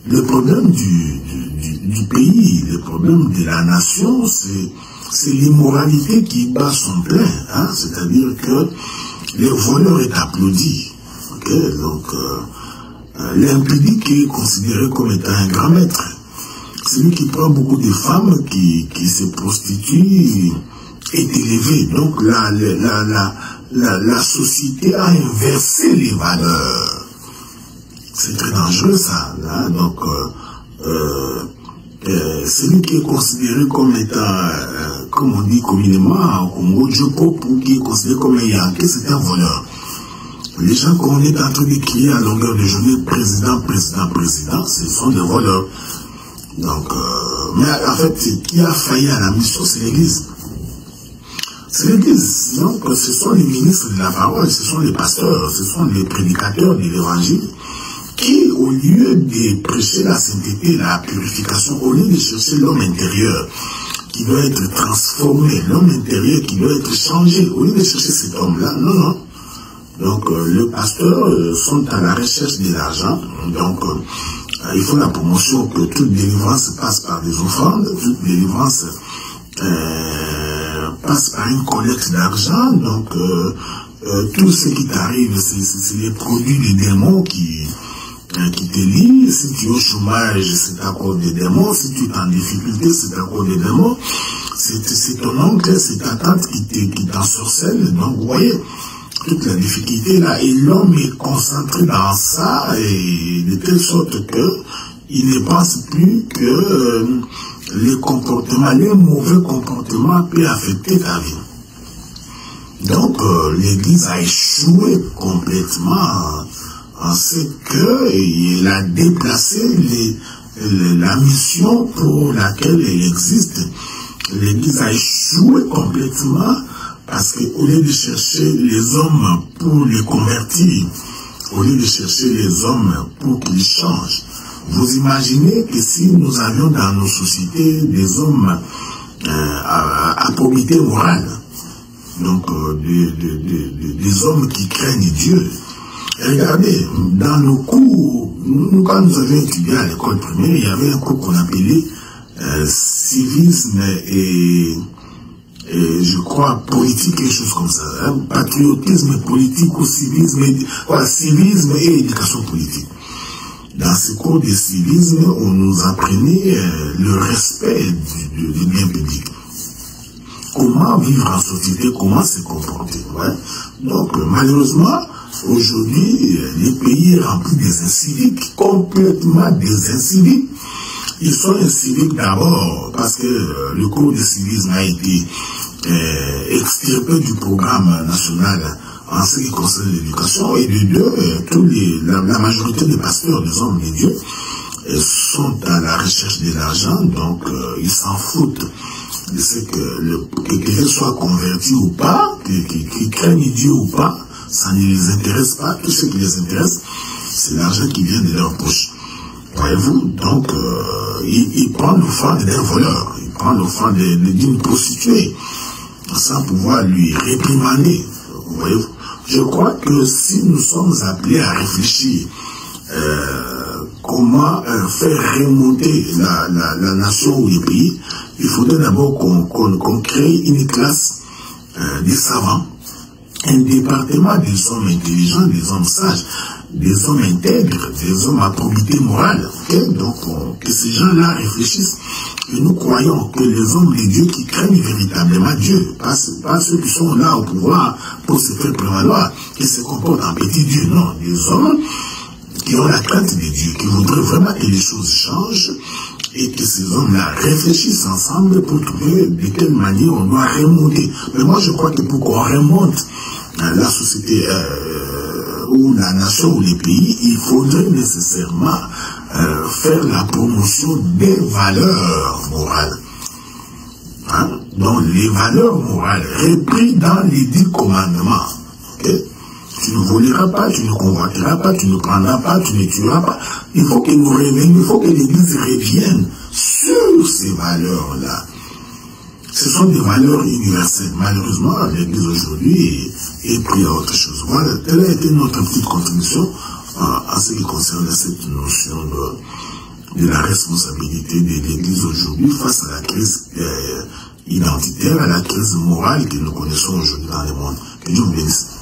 le problème du pays, le problème de la nation, c'est l'immoralité qui bat son plein. Hein? C'est-à-dire que le voleur est applaudi. Okay? Donc, l'impudique est considéré comme étant un grand maître. Celui qui prend beaucoup de femmes qui se prostituent est élevé. Donc, la société a inversé les valeurs. C'est très dangereux, ça. Là. Donc, celui qui est considéré comme étant, comme on dit communément, comme qui est considéré comme un Yankee, c'est un voleur. Les gens qu'on est en train de crier à longueur de journée, président, président, président, ce sont des voleurs. Donc, mais en fait, qui a failli à la mission, c'est l'Église. C'est l'Église. Donc, ce sont les ministres de la parole, ce sont les pasteurs, ce sont les prédicateurs de l'Évangile qui, au lieu de prêcher la sainteté, la purification, au lieu de chercher l'homme intérieur qui doit être transformé, l'homme intérieur qui doit être changé, au lieu de chercher cet homme-là, non, non. Donc, les pasteurs sont à la recherche de l'argent. Donc, il faut la promotion que toute délivrance passe par des offrandes, toute délivrance passe par une collecte d'argent. Donc, tout ce qui t'arrive, c'est les produits des démons qui te lient. Si tu es au chômage, c'est à cause des démons. Si tu es en difficulté, c'est à cause des démons. C'est ton oncle, c'est ta tante qui t'ensorcelle. Donc, vous voyez, toute la difficulté là, et l'homme est concentré dans ça, et de telle sorte que il ne pense plus que les comportements, les mauvais comportements peuvent affecter ta vie. Donc, l'Église a échoué complètement en ce qu'il a déplacé la mission pour laquelle elle existe. L'Église a échoué complètement parce qu'au lieu de chercher les hommes pour les convertir, au lieu de chercher les hommes pour qu'ils changent, vous imaginez que si nous avions dans nos sociétés des hommes à probité morale, donc des hommes qui craignent Dieu. Et regardez, dans nos cours, nous, quand nous avions étudié à l'école primaire, il y avait un cours qu'on appelait civisme et je crois politique, quelque chose comme ça, hein, patriotisme politique ou civisme, civisme et éducation politique. Dans ce cours de civisme, on nous apprenait le respect du bien public. Comment vivre en société, comment se comporter. Ouais. Donc, malheureusement, aujourd'hui, les pays remplis des inciviques, complètement des inciviques. Ils sont inciviques d'abord parce que le cours de civisme a été extirpé du programme national en ce qui concerne l'éducation, et de deux, la majorité des pasteurs, des hommes de Dieu, sont à la recherche de l'argent, donc ils s'en foutent de ce que quelqu'un soit converti ou pas, qu'il craigne Dieu ou pas, ça ne les intéresse pas. Tout ce qui les intéresse, c'est l'argent qui vient de leur poche. Voyez-vous, donc il prend l'offrande d'un voleur, il prend l'offrande d'une prostituée, sans pouvoir lui réprimander. Voyez-vous, je crois que si nous sommes appelés à réfléchir comment faire remonter la nation ou les pays, il faudrait d'abord qu'on crée une classe des savants, un département des hommes intelligents, des hommes sages, des hommes intègres, des hommes à probité morale. Okay? Donc, que ces gens-là réfléchissent. Et nous croyons que les hommes de Dieu qui craignent véritablement Dieu, pas ceux qui sont là au pouvoir pour se faire prévaloir, qui se comportent en petit Dieu, non, des hommes qui ont la crainte de Dieu, qui voudraient vraiment que les choses changent, et que ces hommes-là réfléchissent ensemble pour trouver de quelle manière on doit remonter. Mais moi, je crois que pour qu'on remonte la société ou la nation ou les pays, il faudrait nécessairement faire la promotion des valeurs morales. Hein? Donc, les valeurs morales reprises dans les 10 commandements. Okay? Tu ne voleras pas, tu ne convoiteras pas, tu ne prendras pas, tu ne tueras pas. Il faut que nous revenions, il faut que l'Église revienne sur ces valeurs-là. Ce sont des valeurs universelles. Malheureusement, l'Église aujourd'hui est prise à autre chose. Voilà, telle a été notre petite contribution. en ce qui concerne cette notion de la responsabilité de l'Église aujourd'hui face à la crise identitaire, à la crise morale que nous connaissons aujourd'hui dans le monde. Que Dieu vous bénisse.